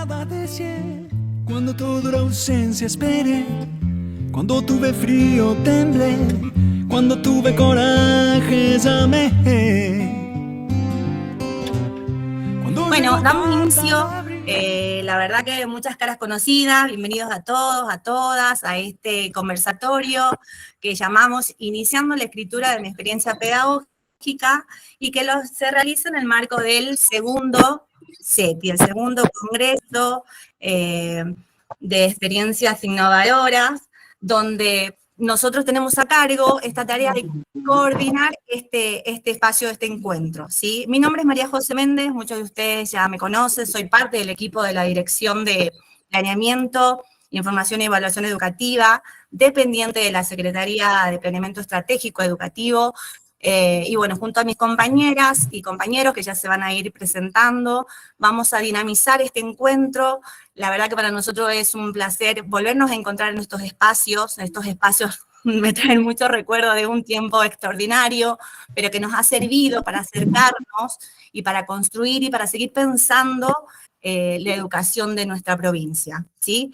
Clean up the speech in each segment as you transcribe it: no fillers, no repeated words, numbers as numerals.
nada deseé, cuando toda la ausencia esperé, cuando tuve frío temblé, cuando tuve coraje llamé. Bueno, damos inicio. La verdad que muchas caras conocidas. Bienvenidos a todos, a todas, a este conversatorio que llamamos Iniciando la escritura de mi experiencia pedagógica y que se realiza en el marco del segundo CEPI, el segundo Congreso de Experiencias Innovadoras, donde nosotros tenemos a cargo esta tarea de coordinar este espacio, este encuentro, ¿sí? Mi nombre es María José Méndez, muchos de ustedes ya me conocen, soy parte del equipo de la Dirección de Planeamiento, Información y Evaluación Educativa, dependiente de la Secretaría de Planeamiento Estratégico Educativo, y bueno, junto a mis compañeras y compañeros que ya se van a ir presentando, vamos a dinamizar este encuentro. La verdad que para nosotros es un placer volvernos a encontrar en estos espacios me traen mucho recuerdo de un tiempo extraordinario, pero que nos ha servido para acercarnos y para construir y para seguir pensando la educación de nuestra provincia, ¿sí?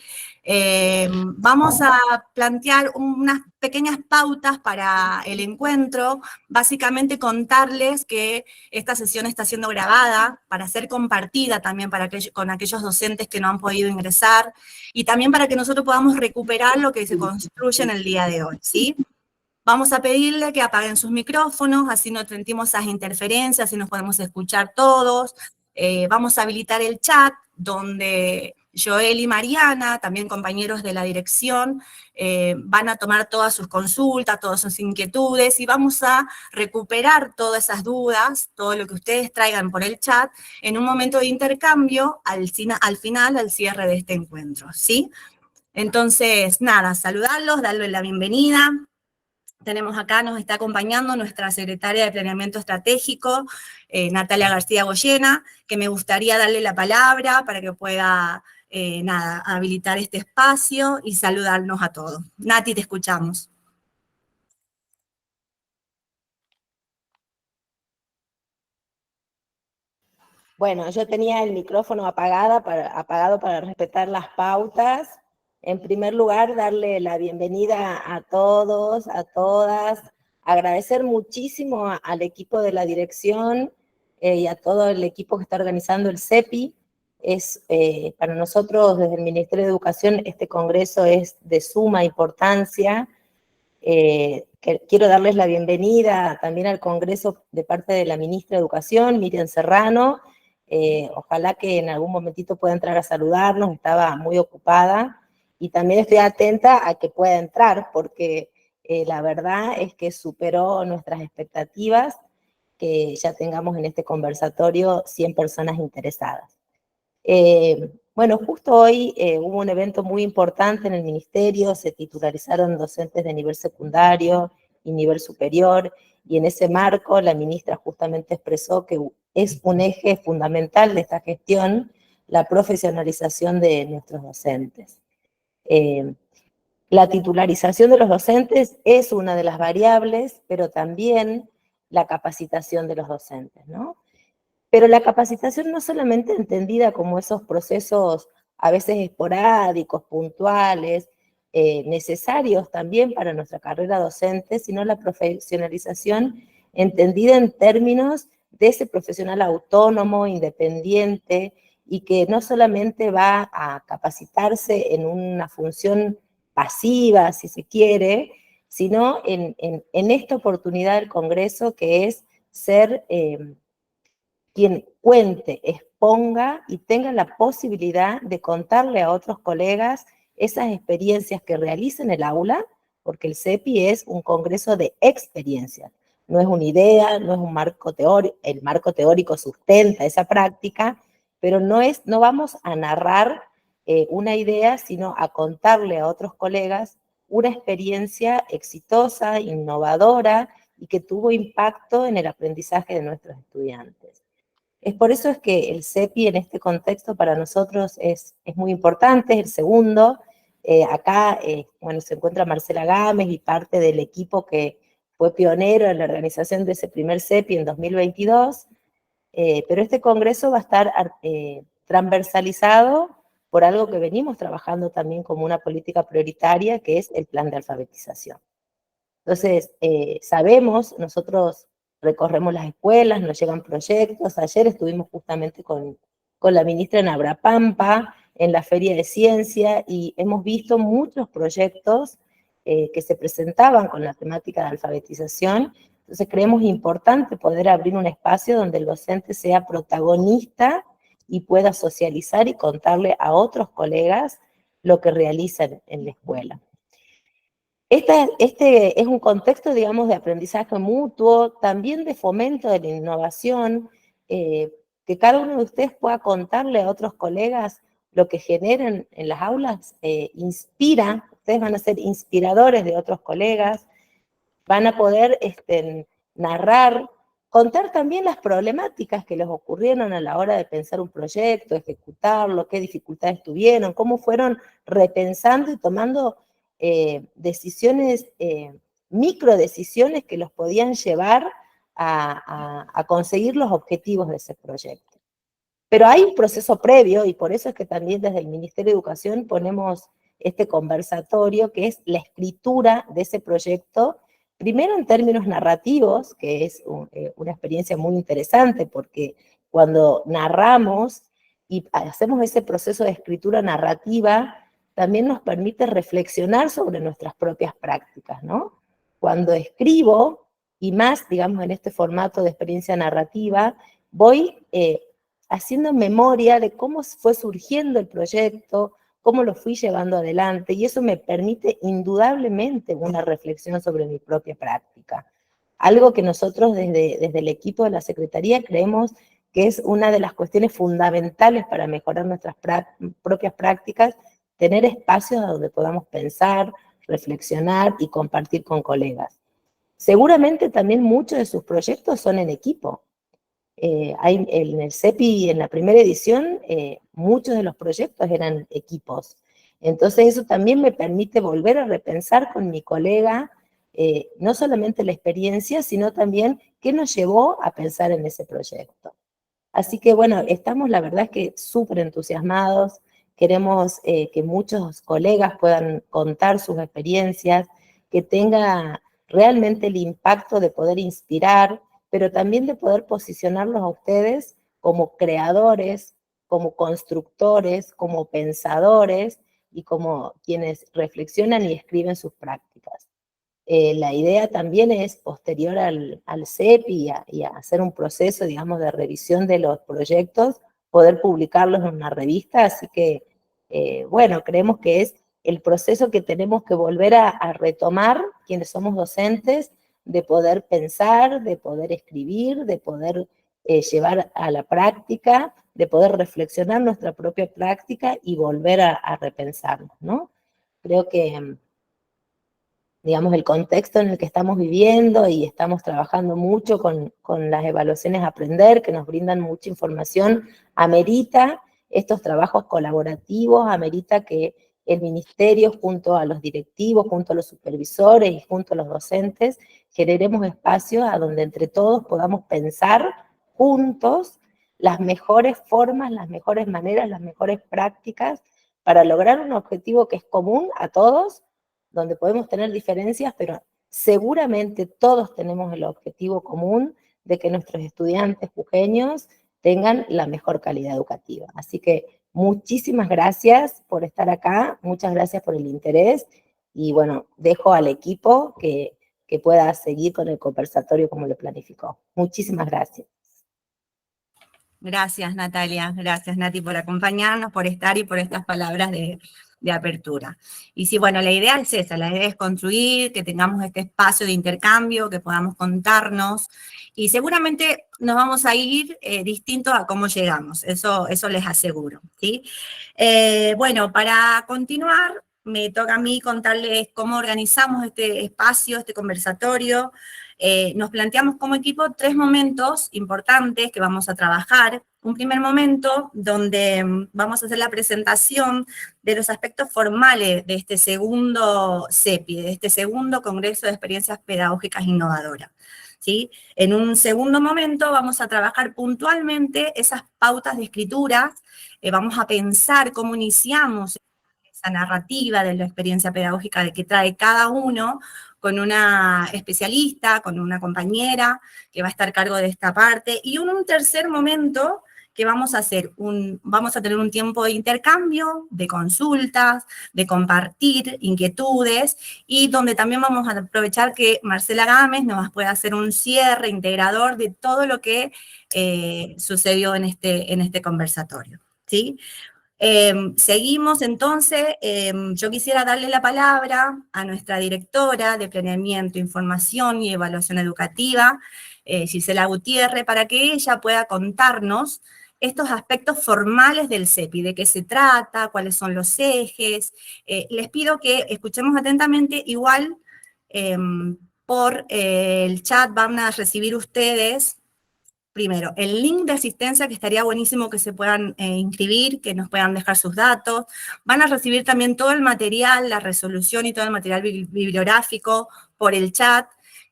Vamos a plantear unas pequeñas pautas para el encuentro, básicamente contarles que esta sesión está siendo grabada para ser compartida también con aquellos docentes que no han podido ingresar y también para que nosotros podamos recuperar lo que se construye en el día de hoy, ¿sí? Vamos a pedirle que apaguen sus micrófonos, así no sentimos esas interferencias, así nos podemos escuchar todos. Vamos a habilitar el chat, donde Joel y Mariana, también compañeros de la dirección, van a tomar todas sus consultas, todas sus inquietudes, y vamos a recuperar todas esas dudas, todo lo que ustedes traigan por el chat, en un momento de intercambio, al final, al cierre de este encuentro, ¿sí? Entonces, nada, saludarlos, darles la bienvenida. Tenemos acá, nos está acompañando nuestra secretaria de Planeamiento Estratégico, Natalia García Goyena, que me gustaría darle la palabra para que pueda, nada, habilitar este espacio y saludarnos a todos. Nati, te escuchamos. Bueno, yo tenía el micrófono apagado para respetar las pautas. En primer lugar, darle la bienvenida a todos, a todas, agradecer muchísimo al equipo de la dirección y a todo el equipo que está organizando el CEPI. Para nosotros, desde el Ministerio de Educación, este congreso es de suma importancia. Quiero darles la bienvenida también al congreso de parte de la ministra de Educación, Miriam Serrano. Ojalá que en algún momentito pueda entrar a saludarnos, estaba muy ocupada, y también estoy atenta a que pueda entrar, porque la verdad es que superó nuestras expectativas que ya tengamos en este conversatorio 100 personas interesadas. Bueno, justo hoy hubo un evento muy importante en el ministerio, se titularizaron docentes de nivel secundario y nivel superior, y en ese marco la ministra justamente expresó que es un eje fundamental de esta gestión la profesionalización de nuestros docentes. La titularización de los docentes es una de las variables, pero también la capacitación de los docentes, ¿no? Pero la capacitación no solamente entendida como esos procesos a veces esporádicos, puntuales, necesarios también para nuestra carrera docente, sino la profesionalización entendida en términos de ese profesional autónomo, independiente, y que no solamente va a capacitarse en una función pasiva, si se quiere, sino en esta oportunidad del Congreso, que es ser quien cuente, exponga y tenga la posibilidad de contarle a otros colegas esas experiencias que realiza en el aula, porque el CEPI es un congreso de experiencias, no es una idea, no es un marco teórico, el marco teórico sustenta esa práctica, pero no vamos a narrar una idea, sino a contarle a otros colegas una experiencia exitosa, innovadora, y que tuvo impacto en el aprendizaje de nuestros estudiantes. Es por eso es que el CEPI en este contexto para nosotros es muy importante, es el segundo. Acá, bueno, se encuentra Marcela Gámez y parte del equipo que fue pionero en la organización de ese primer CEPI en 2022, pero este congreso va a estar transversalizado por algo que venimos trabajando también como una política prioritaria, que es el plan de alfabetización. Entonces, sabemos, nosotros recorremos las escuelas, nos llegan proyectos. Ayer estuvimos justamente con la ministra en Abrapampa, en la Feria de Ciencia, y hemos visto muchos proyectos que se presentaban con la temática de alfabetización. Entonces creemos importante poder abrir un espacio donde el docente sea protagonista y pueda socializar y contarle a otros colegas lo que realizan en la escuela. Este es un contexto, digamos, de aprendizaje mutuo, también de fomento de la innovación, que cada uno de ustedes pueda contarle a otros colegas lo que generan en las aulas, inspira. Ustedes van a ser inspiradores de otros colegas, van a poder narrar, contar también las problemáticas que les ocurrieron a la hora de pensar un proyecto, ejecutarlo, qué dificultades tuvieron, cómo fueron repensando y tomando decisiones, microdecisiones que los podían llevar a conseguir los objetivos de ese proyecto. Pero hay un proceso previo, y por eso es que también desde el Ministerio de Educación ponemos este conversatorio, que es la escritura de ese proyecto, primero en términos narrativos, que es una experiencia muy interesante, porque cuando narramos y hacemos ese proceso de escritura narrativa, también nos permite reflexionar sobre nuestras propias prácticas, ¿no? Cuando escribo, y más, digamos, en este formato de experiencia narrativa, voy haciendo memoria de cómo fue surgiendo el proyecto, cómo lo fui llevando adelante, y eso me permite indudablemente una reflexión sobre mi propia práctica. Algo que nosotros desde el equipo de la Secretaría creemos que es una de las cuestiones fundamentales para mejorar nuestras propias prácticas, tener espacios donde podamos pensar, reflexionar y compartir con colegas. Seguramente también muchos de sus proyectos son en equipo. En el CEPI, en la primera edición, muchos de los proyectos eran equipos. Entonces eso también me permite volver a repensar con mi colega, no solamente la experiencia, sino también qué nos llevó a pensar en ese proyecto. Así que bueno, estamos la verdad es que súper entusiasmados, queremos que muchos colegas puedan contar sus experiencias, que tenga realmente el impacto de poder inspirar, pero también de poder posicionarlos a ustedes como creadores, como constructores, como pensadores y como quienes reflexionan y escriben sus prácticas. La idea también es, posterior al CEPI y a hacer un proceso, digamos, de revisión de los proyectos, poder publicarlos en una revista, así que, bueno, creemos que es el proceso que tenemos que volver a retomar quienes somos docentes, de poder pensar, de poder escribir, de poder llevar a la práctica, de poder reflexionar nuestra propia práctica y volver a repensarnos, ¿no? Creo que, digamos, el contexto en el que estamos viviendo y estamos trabajando mucho con las evaluaciones a aprender, que nos brindan mucha información, amerita estos trabajos colaborativos, amerita que el ministerio, junto a los directivos, junto a los supervisores y junto a los docentes, generemos espacios a donde entre todos podamos pensar juntos las mejores formas, las mejores maneras, las mejores prácticas para lograr un objetivo que es común a todos, donde podemos tener diferencias, pero seguramente todos tenemos el objetivo común de que nuestros estudiantes jujeños tengan la mejor calidad educativa. Así que muchísimas gracias por estar acá, muchas gracias por el interés, y bueno, dejo al equipo que pueda seguir con el conversatorio como lo planificó. Muchísimas gracias. Gracias, Natalia. Gracias, Nati, por acompañarnos, por estar y por estas palabras de apertura. Y sí, bueno, la idea es esa, la idea es construir, que tengamos este espacio de intercambio, que podamos contarnos, y seguramente nos vamos a ir distinto a cómo llegamos, eso les aseguro, ¿sí? Bueno, para continuar, me toca a mí contarles cómo organizamos este espacio, este conversatorio. Nos planteamos como equipo 3 momentos importantes que vamos a trabajar. Un primer momento donde vamos a hacer la presentación de los aspectos formales de este segundo CEPI, de este segundo Congreso de Experiencias Pedagógicas Innovadoras. ¿sí? En un segundo momento vamos a trabajar puntualmente esas pautas de escritura, vamos a pensar cómo iniciamos esa narrativa de la experiencia pedagógica de que trae cada uno, con una especialista, con una compañera que va a estar a cargo de esta parte, y en un tercer momento que vamos a tener un tiempo de intercambio, de consultas, de compartir inquietudes, y donde también vamos a aprovechar que Marcela Gámez nos puede hacer un cierre integrador de todo lo que sucedió en este conversatorio, ¿sí? Seguimos entonces, yo quisiera darle la palabra a nuestra directora de Planeamiento, Información y Evaluación Educativa, Gisela Gutiérrez, para que ella pueda contarnos estos aspectos formales del CEPI, de qué se trata, cuáles son los ejes. Les pido que escuchemos atentamente, igual por el chat van a recibir ustedes primero, el link de asistencia, que estaría buenísimo que se puedan inscribir, que nos puedan dejar sus datos. Van a recibir también todo el material, la resolución y todo el material bibliográfico por el chat.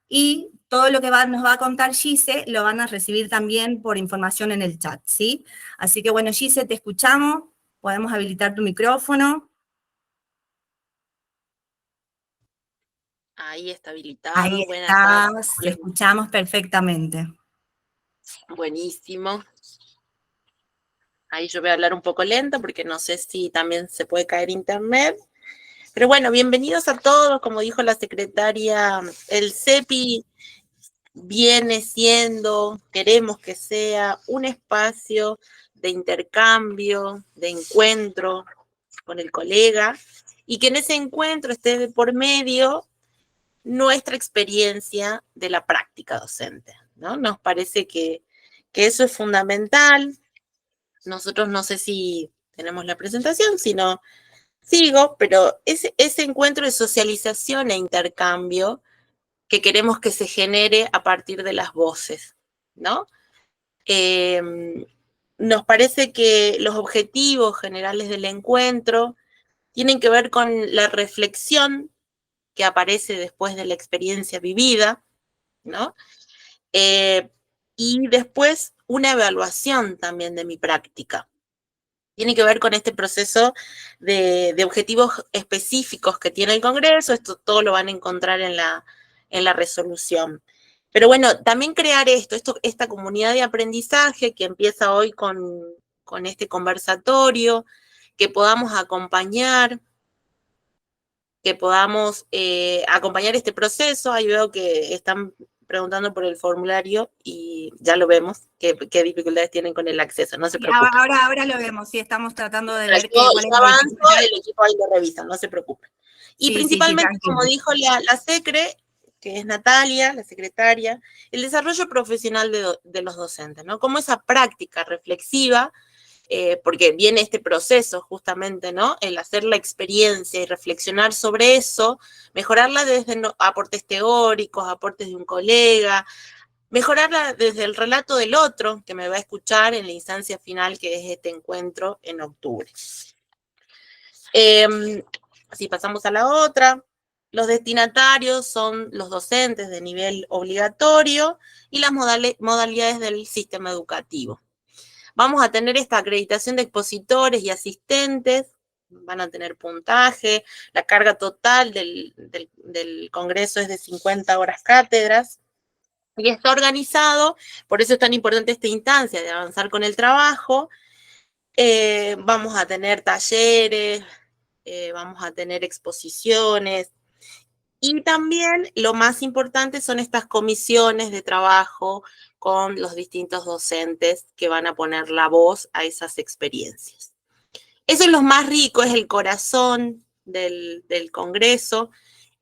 Y todo lo que nos va a contar Gise, lo van a recibir también por información en el chat, ¿sí? Así que bueno, Gise, te escuchamos. Podemos habilitar tu micrófono. Ahí está habilitado. Ahí Buenas tardes. estás, te escuchamos perfectamente. Buenísimo. Ahí yo voy a hablar un poco lento porque no sé si también se puede caer internet. Pero bueno, bienvenidos a todos. Como dijo la secretaria, el CEPI viene siendo, queremos que sea un espacio de intercambio, de encuentro con el colega, y que en ese encuentro esté de por medio nuestra experiencia de la práctica docente, ¿no? Nos parece que eso es fundamental. Nosotros no sé si tenemos la presentación, si no, sigo, pero ese encuentro de socialización e intercambio que queremos que se genere a partir de las voces, ¿no? Nos parece que los objetivos generales del encuentro tienen que ver con la reflexión que aparece después de la experiencia vivida, ¿no? Y después una evaluación también de mi práctica. Tiene que ver con este proceso de objetivos específicos que tiene el Congreso. Esto todo lo van a encontrar en la resolución. Pero bueno, también crear esta comunidad de aprendizaje que empieza hoy con este conversatorio, que podamos acompañar, acompañar este proceso. Ahí veo que están preguntando por el formulario y ya lo vemos, qué dificultades tienen con el acceso, no se preocupen. Ahora lo vemos, sí, estamos tratando de ver yo avanzo, el equipo ahí lo revisa, no se preocupen. Y sí, principalmente, sí, como dijo la secre, que es Natalia, la secretaria, el desarrollo profesional de los docentes, ¿no? Como esa práctica reflexiva, porque viene este proceso justamente, ¿no? El hacer la experiencia y reflexionar sobre eso, mejorarla desde aportes teóricos, aportes de un colega, mejorarla desde el relato del otro, que me va a escuchar en la instancia final, que es este encuentro en octubre. Si pasamos a la otra, los destinatarios son los docentes de nivel obligatorio y las modalidades del sistema educativo. Vamos a tener esta acreditación de expositores y asistentes, van a tener puntaje, la carga total del Congreso es de 50 horas cátedras, y está organizado, por eso es tan importante esta instancia de avanzar con el trabajo. Vamos a tener talleres, vamos a tener exposiciones, y también lo más importante son estas comisiones de trabajo con los distintos docentes que van a poner la voz a esas experiencias. Eso es lo más rico, es el corazón del Congreso,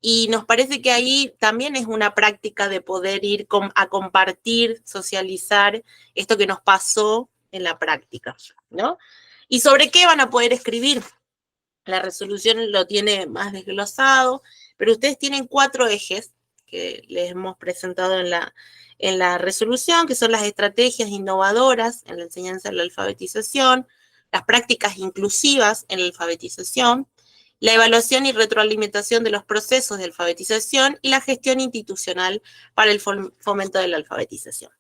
y nos parece que ahí también es una práctica de poder ir a compartir, socializar esto que nos pasó en la práctica, ¿no? ¿Y sobre qué van a poder escribir? La resolución lo tiene más desglosado, pero ustedes tienen 4 ejes que les hemos presentado en la resolución, que son las estrategias innovadoras en la enseñanza de la alfabetización, las prácticas inclusivas en la alfabetización la evaluación y retroalimentación de los procesos de alfabetización y la gestión institucional para el fomento de la alfabetización.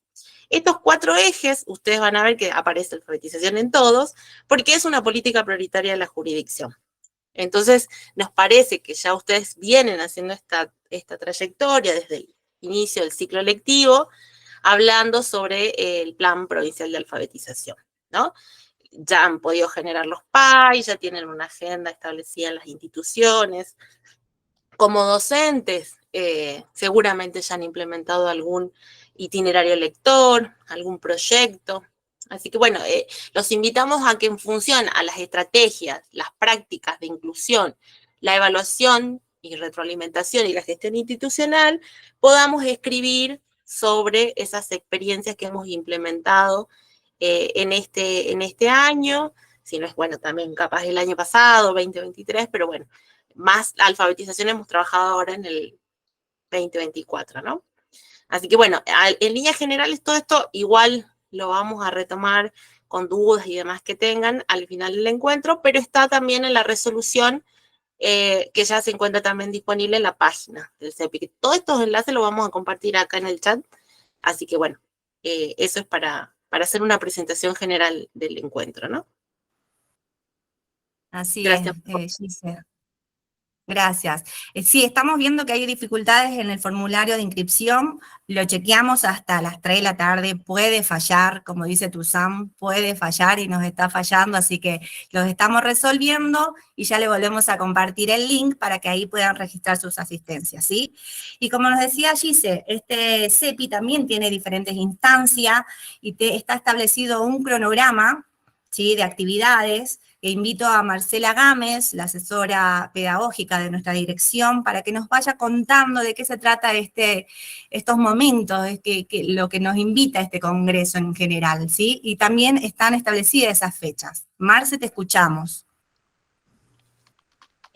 Estos 4 ejes, ustedes van a ver que aparece alfabetización en todos, porque es una política prioritaria de la jurisdicción. Entonces, nos parece que ya ustedes vienen haciendo esta trayectoria desde el inicio del ciclo lectivo, hablando sobre el Plan Provincial de Alfabetización, ¿no? Ya han podido generar los PAI, ya tienen una agenda establecida en las instituciones. Como docentes, seguramente ya han implementado algún itinerario lector, algún proyecto. Así que bueno, los invitamos a que en función a las estrategias, las prácticas de inclusión, la evaluación y retroalimentación y la gestión institucional, podamos escribir sobre esas experiencias que hemos implementado en este año, si no es, bueno, también capaz el año pasado, 2023, pero bueno, más alfabetización hemos trabajado ahora en el 2024, ¿no? Así que bueno, en líneas generales todo esto igual lo vamos a retomar con dudas y demás que tengan al final del encuentro, pero está también en la resolución que ya se encuentra también disponible en la página del CEPI. Todos estos enlaces los vamos a compartir acá en el chat, así que bueno, eso es para hacer una presentación general del encuentro, ¿no? Así Gracias. es, Gise. Gracias. Sí, estamos viendo que hay dificultades en el formulario de inscripción, lo chequeamos hasta las 3 de la tarde, puede fallar, como dice Tuzán, puede fallar y nos está fallando, así que los estamos resolviendo y ya le volvemos a compartir el link para que ahí puedan registrar sus asistencias, ¿sí? Y como nos decía Gise, este CEPI también tiene diferentes instancias y está establecido un cronograma, ¿sí?, de actividades. Invito a Marcela Gámez, la asesora pedagógica de nuestra dirección, para que nos vaya contando de qué se trata estos momentos, lo que nos invita a este congreso en general, ¿sí? Y también están establecidas esas fechas. Marce, te escuchamos.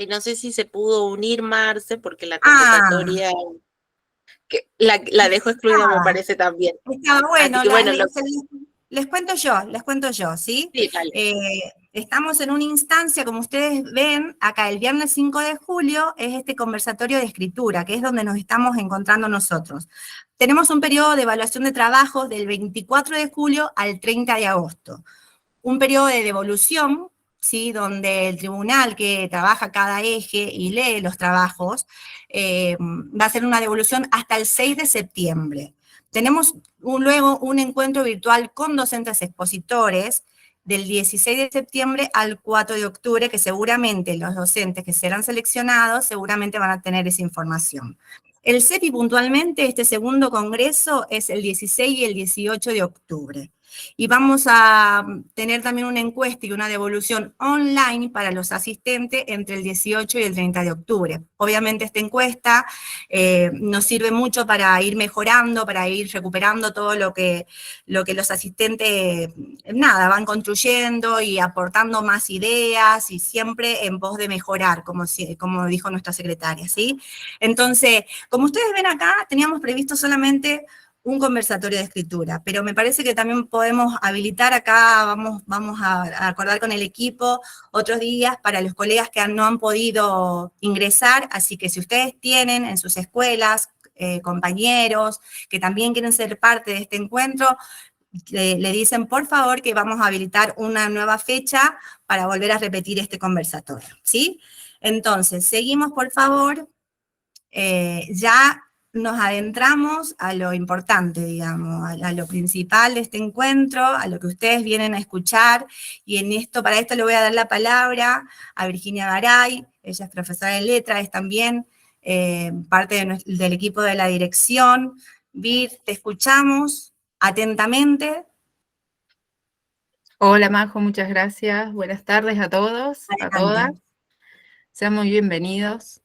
No sé si se pudo unir Marce, porque la convocatoria que la dejó excluida, me parece también. Estaba bueno, así que, bueno les cuento yo, ¿sí? Sí, dale. Estamos en una instancia, como ustedes ven, acá el viernes 5 de julio es este conversatorio de escritura, que es donde nos estamos encontrando nosotros. Tenemos un periodo de evaluación de trabajos del 24 de julio al 30 de agosto. Un periodo de devolución, ¿sí?, donde el tribunal que trabaja cada eje y lee los trabajos va a hacer una devolución hasta el 6 de septiembre. Tenemos luego un encuentro virtual con docentes expositores del 16 de septiembre al 4 de octubre, que seguramente los docentes que serán seleccionados seguramente van a tener esa información. El CEPI puntualmente, este segundo congreso, es el 16 y el 18 de octubre. Y vamos a tener también una encuesta y una devolución online para los asistentes entre el 18 y el 30 de octubre. Obviamente esta encuesta nos sirve mucho para ir mejorando, para ir recuperando todo lo que los asistentes, van construyendo y aportando más ideas y siempre en pos de mejorar, como dijo nuestra secretaria, ¿sí? Entonces, como ustedes ven acá, teníamos previsto solamente un conversatorio de escritura, pero me parece que también podemos habilitar acá, vamos a acordar con el equipo otros días para los colegas que no han podido ingresar, así que si ustedes tienen en sus escuelas compañeros que también quieren ser parte de este encuentro, le dicen por favor que vamos a habilitar una nueva fecha para volver a repetir este conversatorio, ¿sí? Entonces, seguimos por favor, ya nos adentramos a lo importante, digamos, a lo principal de este encuentro, a lo que ustedes vienen a escuchar, y para esto le voy a dar la palabra a Virginia Garay. Ella es profesora de letras, es también parte del equipo de la dirección. Vir, te escuchamos atentamente. Hola Majo, muchas gracias. Buenas tardes a todos, a todas. Sean muy bienvenidos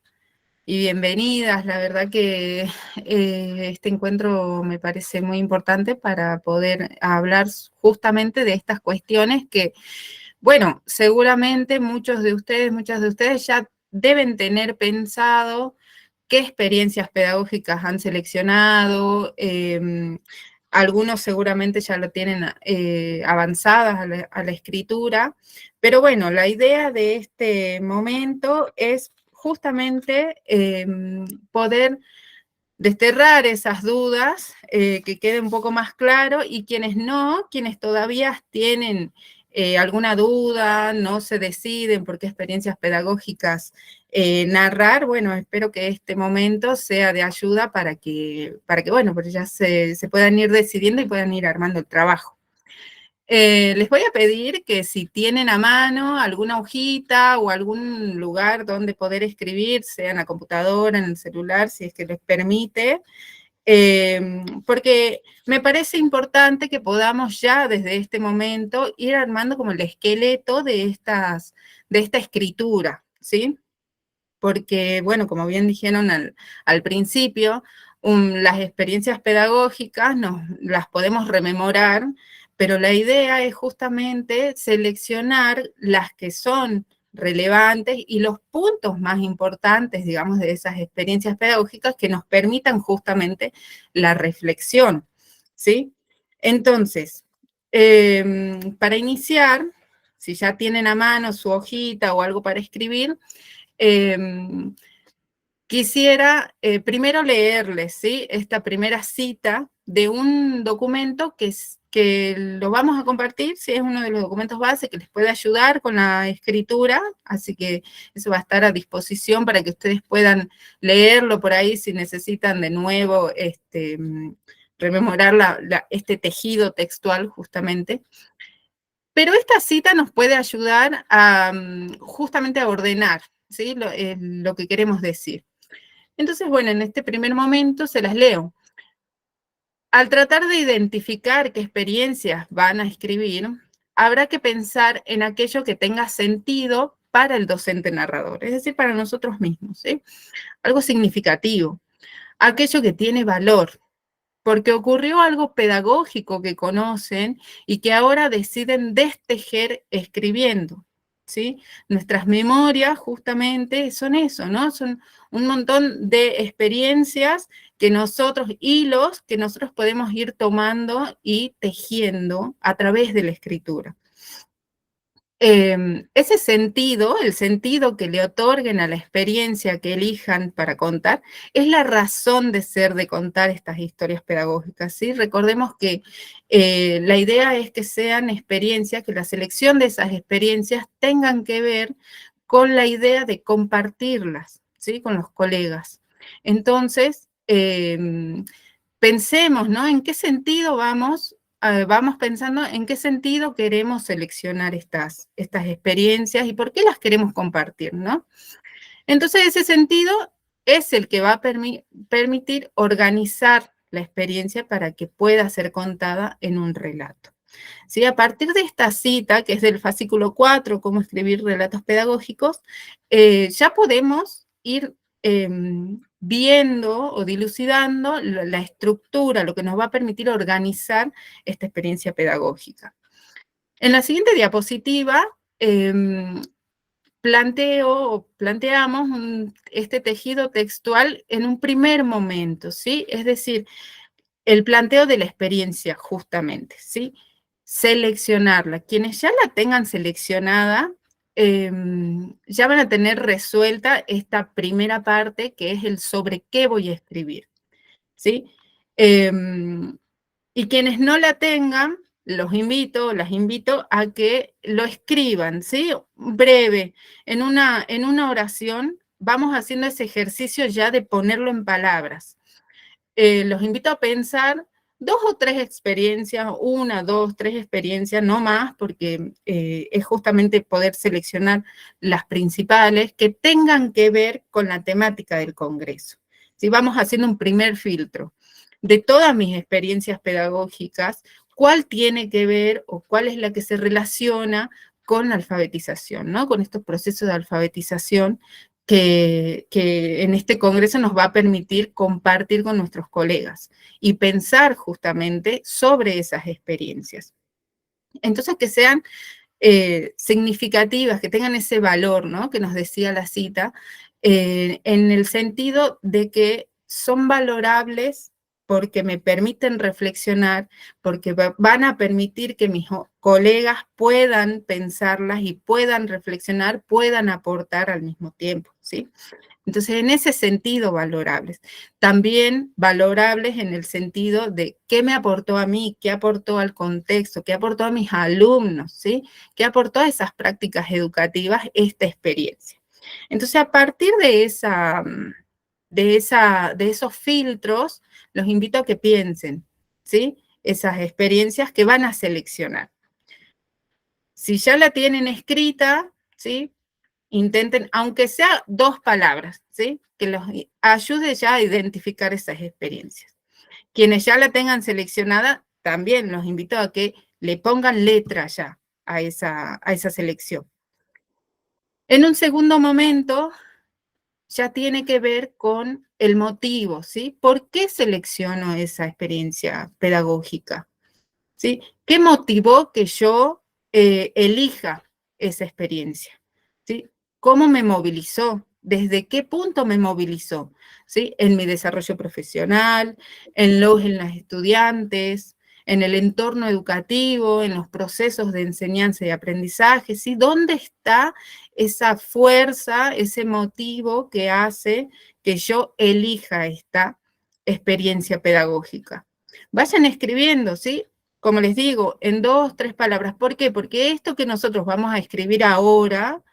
y bienvenidas. La verdad que este encuentro me parece muy importante para poder hablar justamente de estas cuestiones que, bueno, seguramente muchas de ustedes ya deben tener pensado qué experiencias pedagógicas han seleccionado, algunos seguramente ya lo tienen avanzadas a la escritura, pero bueno, la idea de este momento es justamente poder desterrar esas dudas, que quede un poco más claro, y quienes todavía tienen alguna duda, no se deciden por qué experiencias pedagógicas narrar, bueno, espero que este momento sea de ayuda para que bueno, pues ya se puedan ir decidiendo y puedan ir armando el trabajo. Les voy a pedir que si tienen a mano alguna hojita o algún lugar donde poder escribir, sea en la computadora, en el celular, si es que les permite, porque me parece importante que podamos ya desde este momento ir armando como el esqueleto de esta escritura, ¿sí? Porque, bueno, como bien dijeron al principio, las experiencias pedagógicas las podemos rememorar, pero la idea es justamente seleccionar las que son relevantes y los puntos más importantes, digamos, de esas experiencias pedagógicas que nos permitan justamente la reflexión, ¿sí? Entonces, para iniciar, si ya tienen a mano su hojita o algo para escribir, quisiera primero leerles, ¿sí?, esta primera cita de un documento que lo vamos a compartir, ¿sí? Es uno de los documentos base que les puede ayudar con la escritura, así que eso va a estar a disposición para que ustedes puedan leerlo por ahí si necesitan de nuevo rememorar este tejido textual justamente. Pero esta cita nos puede ayudar justamente a ordenar, ¿sí?, lo que queremos decir. Entonces, bueno, en este primer momento se las leo. Al tratar de identificar qué experiencias van a escribir, habrá que pensar en aquello que tenga sentido para el docente narrador, es decir, para nosotros mismos, ¿sí? Algo significativo, aquello que tiene valor, porque ocurrió algo pedagógico que conocen y que ahora deciden destejer escribiendo, ¿sí? Nuestras memorias justamente son eso, ¿no? Son un montón de experiencias hilos que nosotros podemos ir tomando y tejiendo a través de la escritura. Ese sentido, el sentido que le otorguen a la experiencia que elijan para contar, es la razón de ser de contar estas historias pedagógicas, ¿sí? Recordemos que la idea es que sean experiencias, que la selección de esas experiencias tengan que ver con la idea de compartirlas, ¿sí?, con los colegas. Entonces, pensemos, ¿no?, en qué sentido vamos pensando en qué sentido queremos seleccionar estas experiencias y por qué las queremos compartir, ¿no? Entonces, ese sentido es el que va a permitir organizar la experiencia para que pueda ser contada en un relato. ¿Sí? A partir de esta cita, que es del fascículo 4, cómo escribir relatos pedagógicos, ya podemos ir viendo o dilucidando la estructura, lo que nos va a permitir organizar esta experiencia pedagógica. En la siguiente diapositiva planteamos este tejido textual en un primer momento, ¿sí? Es decir, el planteo de la experiencia justamente, ¿sí? Seleccionarla. Quienes ya la tengan seleccionada, ya van a tener resuelta esta primera parte, que es el sobre qué voy a escribir, ¿sí? Y quienes no la tengan, las invito a que lo escriban, ¿sí? Breve, en una oración, vamos haciendo ese ejercicio ya de ponerlo en palabras. Los invito a pensar 2 o 3 experiencias, 1, 2, 3 experiencias, no más, porque es justamente poder seleccionar las principales que tengan que ver con la temática del Congreso. Si vamos haciendo un primer filtro de todas mis experiencias pedagógicas, ¿cuál tiene que ver o cuál es la que se relaciona con la alfabetización, ¿no? Con estos procesos de alfabetización que en este congreso nos va a permitir compartir con nuestros colegas y pensar justamente sobre esas experiencias. Entonces, que sean significativas, que tengan ese valor, ¿no?, que nos decía la cita, en el sentido de que son valorables porque me permiten reflexionar, porque van a permitir que mis colegas puedan pensarlas y puedan reflexionar, puedan aportar al mismo tiempo, ¿sí? Entonces, en ese sentido, valorables. También valorables en el sentido de qué me aportó a mí, qué aportó al contexto, qué aportó a mis alumnos, ¿sí? Qué aportó a esas prácticas educativas esta experiencia. Entonces, a partir de esos filtros, los invito a que piensen, ¿sí? Esas experiencias que van a seleccionar. Si ya la tienen escrita, ¿sí? Intenten, aunque sea 2 palabras, ¿sí? Que los ayude ya a identificar esas experiencias. Quienes ya la tengan seleccionada, también los invito a que le pongan letra ya a esa selección. En un segundo momento, ya tiene que ver con el motivo, ¿sí? ¿Por qué selecciono esa experiencia pedagógica? ¿Sí? ¿Qué motivó que yo elija esa experiencia? ¿Sí? ¿Cómo me movilizó? ¿Desde qué punto me movilizó? ¿Sí? En mi desarrollo profesional, en las estudiantes, en el entorno educativo, en los procesos de enseñanza y aprendizaje, ¿sí? ¿Dónde está esa fuerza, ese motivo que hace que yo elija esta experiencia pedagógica? Vayan escribiendo, ¿sí? Como les digo, en 2, 3 palabras. ¿Por qué? Porque esto que nosotros vamos a escribir ahora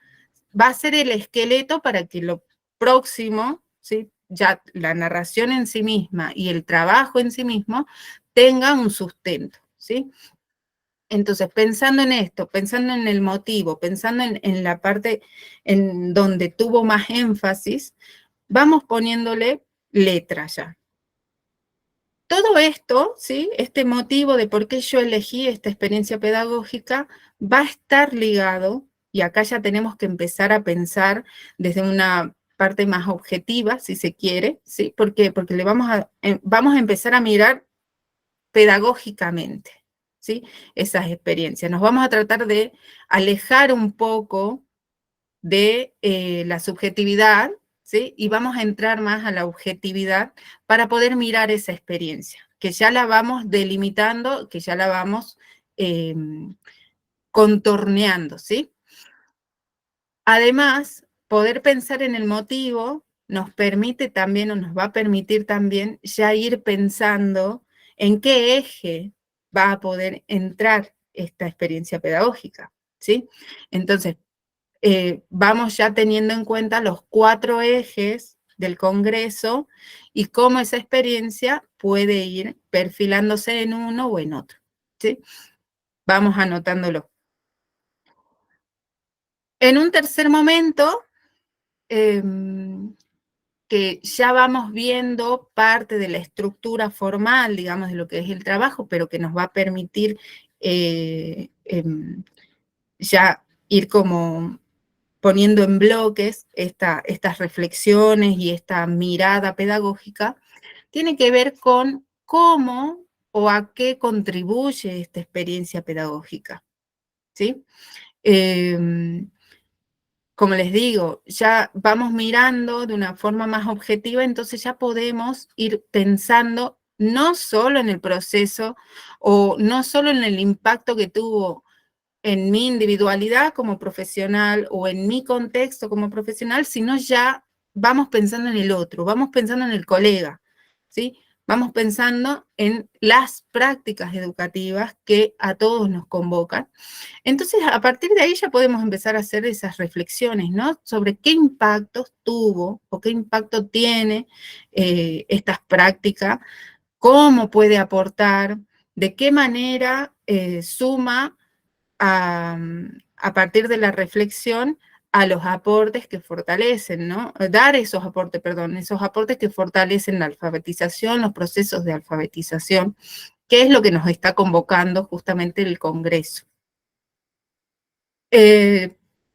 va a ser el esqueleto para que lo próximo, ¿sí? Ya la narración en sí misma y el trabajo en sí mismo tengan un sustento, ¿sí? Entonces, pensando en esto, pensando en el motivo, pensando en la parte en donde tuvo más énfasis, vamos poniéndole letra ya. Todo esto, ¿sí? Este motivo de por qué yo elegí esta experiencia pedagógica va a estar ligado, y acá ya tenemos que empezar a pensar desde una parte más objetiva, si se quiere, ¿sí? ¿Por qué? Porque vamos a empezar a mirar pedagógicamente, ¿sí? Esas experiencias. Nos vamos a tratar de alejar un poco de la subjetividad, ¿sí? Y vamos a entrar más a la objetividad para poder mirar esa experiencia, que ya la vamos delimitando, que ya la vamos contorneando, ¿sí? Además, poder pensar en el motivo nos permite también, o nos va a permitir también, ya ir pensando en qué eje va a poder entrar esta experiencia pedagógica, ¿sí? Entonces, vamos ya teniendo en cuenta los 4 ejes del Congreso y cómo esa experiencia puede ir perfilándose en uno o en otro, ¿sí? Vamos anotándolo. En un tercer momento, que ya vamos viendo parte de la estructura formal, digamos, de lo que es el trabajo, pero que nos va a permitir ya ir como poniendo en bloques estas reflexiones y esta mirada pedagógica, tiene que ver con cómo o a qué contribuye esta experiencia pedagógica, ¿sí? Como les digo, ya vamos mirando de una forma más objetiva, entonces ya podemos ir pensando no solo en el proceso o no solo en el impacto que tuvo en mi individualidad como profesional o en mi contexto como profesional, sino ya vamos pensando en el otro, vamos pensando en el colega, ¿sí? Vamos pensando en las prácticas educativas que a todos nos convocan. Entonces, a partir de ahí ya podemos empezar a hacer esas reflexiones, ¿no? Sobre qué impactos tuvo o qué impacto tiene estas prácticas, cómo puede aportar, de qué manera suma a partir de la reflexión a los aportes que fortalecen, ¿no? Dar esos aportes que fortalecen la alfabetización, los procesos de alfabetización, que es lo que nos está convocando justamente el Congreso.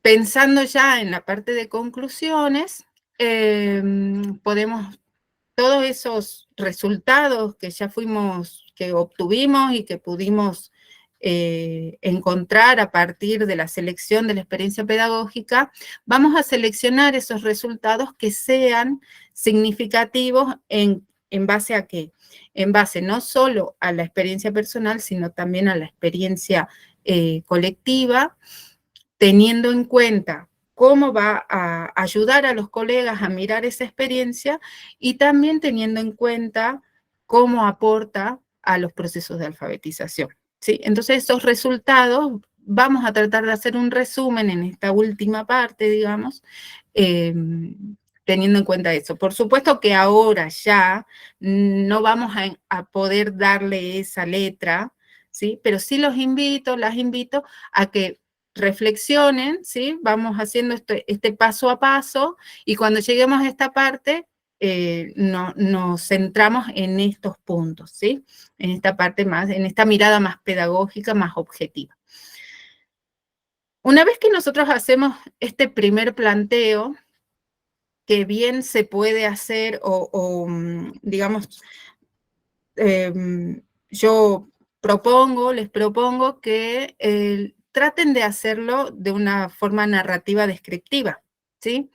Pensando ya en la parte de conclusiones, podemos, todos esos resultados que ya que obtuvimos y que pudimos encontrar a partir de la selección de la experiencia pedagógica, vamos a seleccionar esos resultados que sean significativos en ¿En base a qué? En base no solo a la experiencia personal, sino también a la experiencia colectiva, teniendo en cuenta cómo va a ayudar a los colegas a mirar esa experiencia y también teniendo en cuenta cómo aporta a los procesos de alfabetización, ¿sí? Entonces, esos resultados, vamos a tratar de hacer un resumen en esta última parte, digamos, teniendo en cuenta eso. Por supuesto que ahora ya no vamos a poder darle esa letra, ¿sí? Pero sí las invito a que reflexionen, ¿sí? Vamos haciendo este paso a paso y cuando lleguemos a esta parte nos centramos en estos puntos, ¿sí? En esta parte más, en esta mirada más pedagógica, más objetiva. Una vez que nosotros hacemos este primer planteo, que bien se puede hacer digamos, yo les propongo que traten de hacerlo de una forma narrativa descriptiva, ¿sí?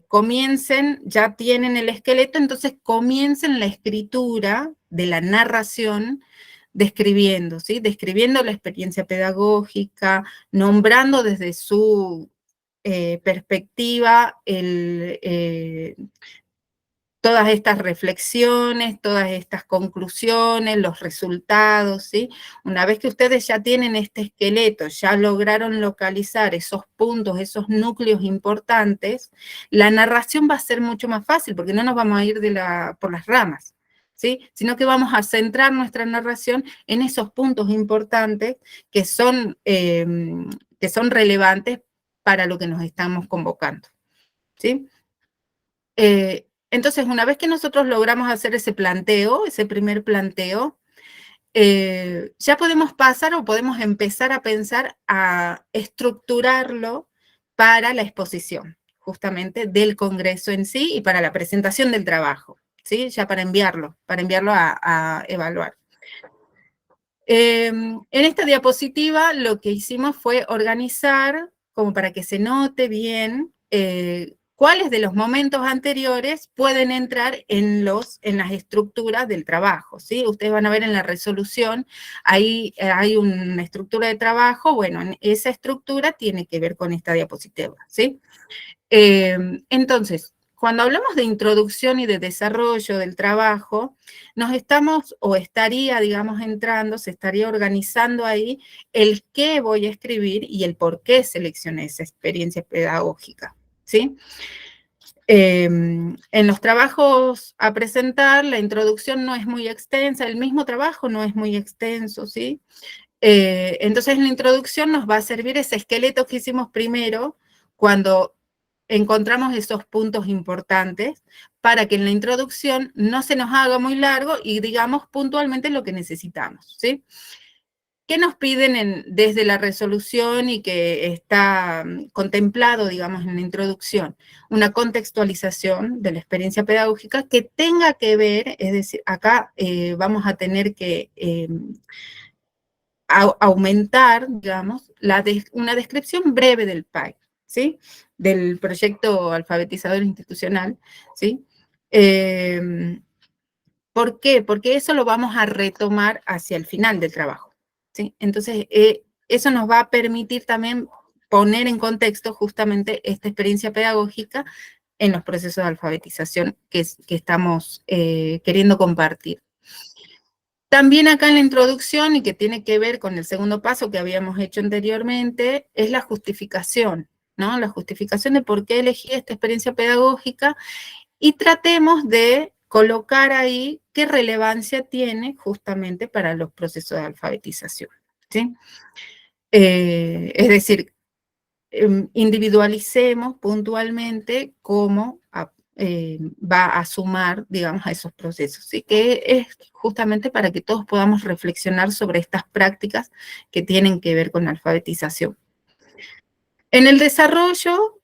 Comiencen, ya tienen el esqueleto, entonces comiencen la escritura de la narración describiendo, ¿sí? Describiendo la experiencia pedagógica, nombrando desde su perspectiva todas estas reflexiones, todas estas conclusiones, los resultados, ¿sí? Una vez que ustedes ya tienen este esqueleto, ya lograron localizar esos puntos, esos núcleos importantes, la narración va a ser mucho más fácil, porque no nos vamos a ir por las ramas, ¿sí? Sino que vamos a centrar nuestra narración en esos puntos importantes que son relevantes para lo que nos estamos convocando, ¿sí? Entonces, una vez que nosotros logramos hacer ese planteo, ese primer planteo, ya podemos pasar o podemos empezar a pensar a estructurarlo para la exposición, justamente del congreso en sí y para la presentación del trabajo, ¿sí? Ya para enviarlo a evaluar. En esta diapositiva lo que hicimos fue organizar, como para que se note bien, cuáles de los momentos anteriores pueden entrar en las estructuras del trabajo, ¿sí? Ustedes van a ver en la resolución, ahí hay una estructura de trabajo, bueno, esa estructura tiene que ver con esta diapositiva, ¿sí? Entonces, cuando hablamos de introducción y de desarrollo del trabajo, digamos, se estaría organizando ahí el qué voy a escribir y el por qué seleccioné esa experiencia pedagógica, ¿sí? En los trabajos a presentar, la introducción no es muy extensa, el mismo trabajo no es muy extenso, ¿sí? Entonces, en la introducción nos va a servir ese esqueleto que hicimos primero, cuando encontramos esos puntos importantes, para que en la introducción no se nos haga muy largo y digamos puntualmente lo que necesitamos, ¿sí? ¿Qué nos piden desde la resolución y que está contemplado, digamos, en la introducción? Una contextualización de la experiencia pedagógica que tenga que ver, es decir, acá vamos a tener que aumentar, digamos, una descripción breve del PAI, ¿sí? Del proyecto alfabetizador institucional, ¿sí? ¿Por qué? Porque eso lo vamos a retomar hacia el final del trabajo, ¿sí? Entonces, eso nos va a permitir también poner en contexto justamente esta experiencia pedagógica en los procesos de alfabetización que estamos queriendo compartir. También acá en la introducción, y que tiene que ver con el segundo paso que habíamos hecho anteriormente, es la justificación, ¿no? La justificación de por qué elegí esta experiencia pedagógica y tratemos de colocar ahí qué relevancia tiene justamente para los procesos de alfabetización, ¿sí? Es decir, individualicemos puntualmente cómo va a sumar, digamos, a esos procesos, ¿sí? Que es justamente para que todos podamos reflexionar sobre estas prácticas que tienen que ver con la alfabetización. En el desarrollo,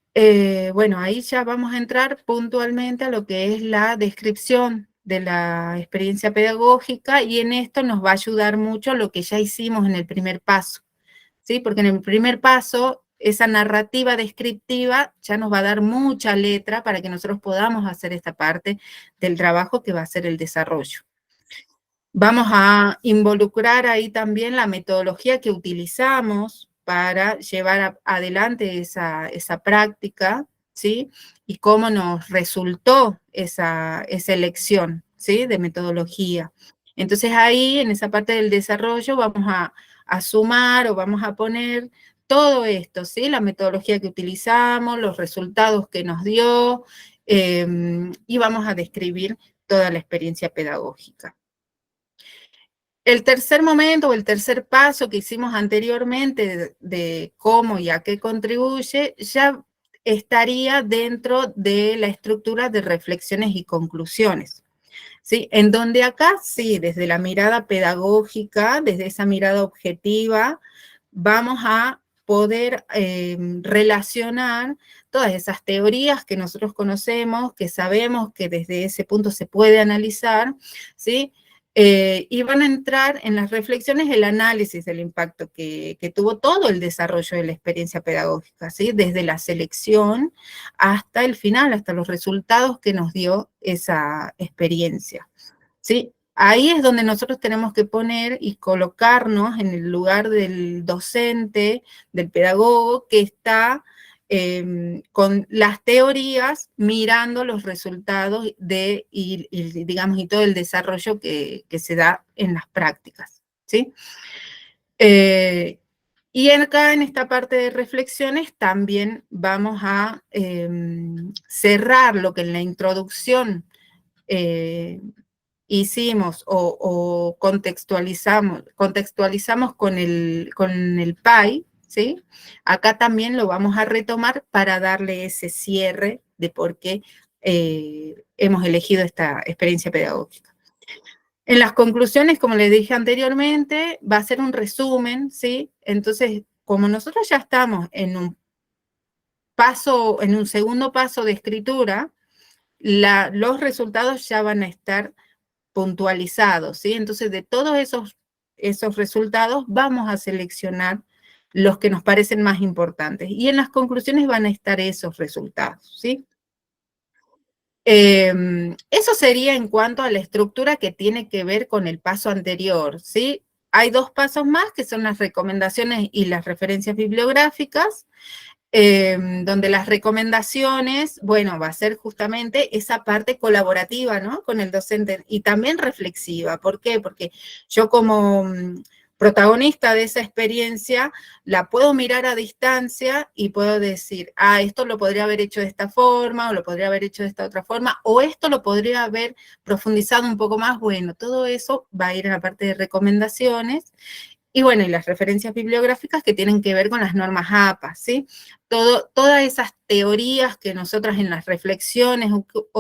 bueno, ahí ya vamos a entrar puntualmente a lo que es la descripción de la experiencia pedagógica y en esto nos va a ayudar mucho lo que ya hicimos en el primer paso, ¿sí? Porque en el primer paso esa narrativa descriptiva ya nos va a dar mucha letra para que nosotros podamos hacer esta parte del trabajo que va a ser el desarrollo. Vamos a involucrar ahí también la metodología que utilizamos para llevar adelante esa práctica, ¿sí? Y cómo nos resultó esa elección, ¿sí? De metodología. Entonces ahí, en esa parte del desarrollo, vamos a sumar o vamos a poner todo esto, ¿sí? La metodología que utilizamos, los resultados que nos dio, y vamos a describir toda la experiencia pedagógica. El tercer momento o el tercer paso que hicimos anteriormente de cómo y a qué contribuye, ya estaría dentro de la estructura de reflexiones y conclusiones, ¿sí? En donde acá, sí, desde la mirada pedagógica, desde esa mirada objetiva, vamos a poder relacionar todas esas teorías que nosotros conocemos, que sabemos que desde ese punto se puede analizar, ¿sí? Y van a entrar en las reflexiones el análisis del impacto que tuvo todo el desarrollo de la experiencia pedagógica, ¿sí? Desde la selección hasta el final, hasta los resultados que nos dio esa experiencia, ¿sí? Ahí es donde nosotros tenemos que poner y colocarnos en el lugar del docente, del pedagogo, que está con las teorías mirando los resultados digamos, y todo el desarrollo que se da en las prácticas, ¿sí? Y acá en esta parte de reflexiones también vamos a cerrar lo que en la introducción hicimos o contextualizamos con el PAI, ¿sí? Acá también lo vamos a retomar para darle ese cierre de por qué hemos elegido esta experiencia pedagógica. En las conclusiones, como les dije anteriormente, va a ser un resumen, ¿sí? Entonces, como nosotros ya estamos en un segundo paso de escritura, los resultados ya van a estar puntualizados, ¿sí? Entonces, de todos esos resultados vamos a seleccionar los que nos parecen más importantes. Y en las conclusiones van a estar esos resultados, ¿sí? Eso sería en cuanto a la estructura que tiene que ver con el paso anterior, ¿sí? Hay dos pasos más, que son las recomendaciones y las referencias bibliográficas, donde las recomendaciones, bueno, va a ser justamente esa parte colaborativa, ¿no? Con el docente y también reflexiva. ¿Por qué? Porque yo como protagonista de esa experiencia la puedo mirar a distancia y puedo decir, esto lo podría haber hecho de esta forma, o lo podría haber hecho de esta otra forma, o esto lo podría haber profundizado un poco más. Bueno, todo eso va a ir en la parte de recomendaciones. Y bueno, y las referencias bibliográficas que tienen que ver con las normas APA, ¿sí? Todas esas teorías que nosotras en las reflexiones ocupamos,